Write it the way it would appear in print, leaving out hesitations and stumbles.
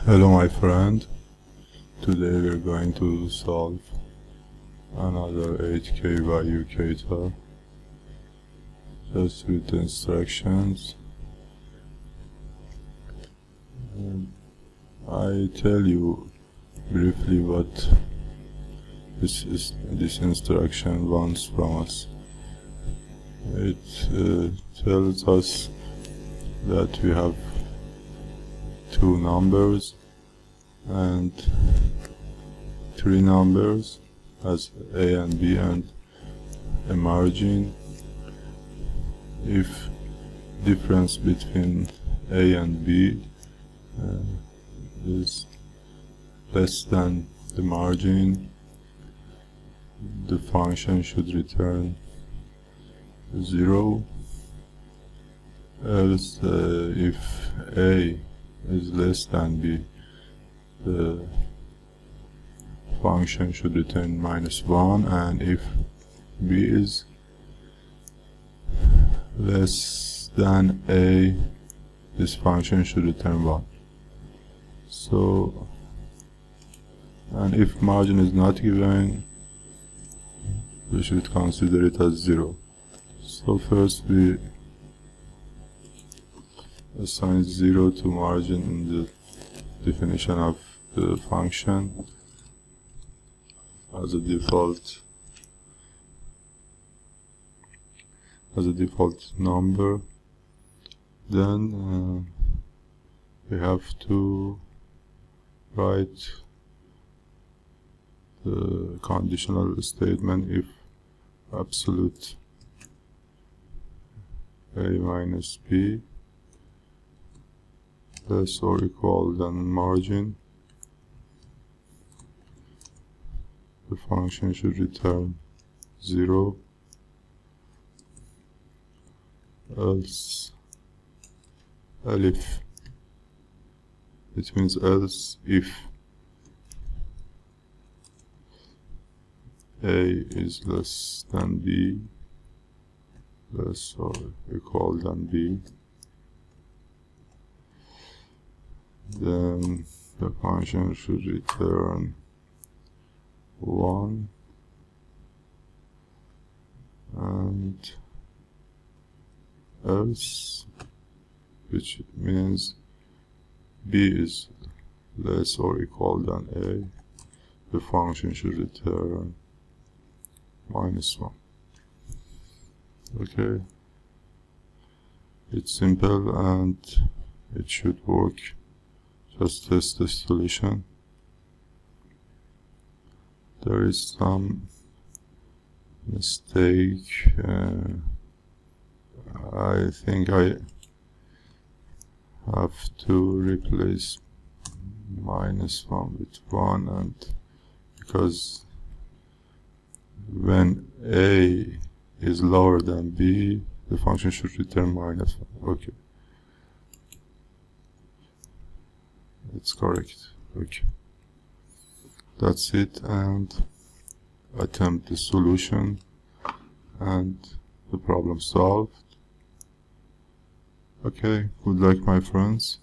Hello my friend, today we're going to solve another 8K value kata just with the instructions. I tell you briefly what this instruction wants from us. It tells us that we have two numbers and three numbers as A and B and a margin. If difference between A and B is less than the margin, the function should return 0. Else, if A is less than B, the function should return -1, and if B is less than A, this function should return 1. So, and if margin is not given, we should consider it as 0. So first we assign 0 to margin in the definition of the function as a default number. Then we have to write the conditional statement if absolute A minus B less or equal than margin, the function should return 0. Else elif, it means else if A is less than B, less or equal than B, then the function should return 1, and else, which means B is less or equal than A, the function should return -1. Okay, it's simple and it should work. Just test the solution. There is some mistake. I think I have to replace -1 with 1, and because when A is lower than B, the function should return -1. Okay, it's correct. Okay, that's it, and attempt the solution and the problem solved. Okay, good luck my friends.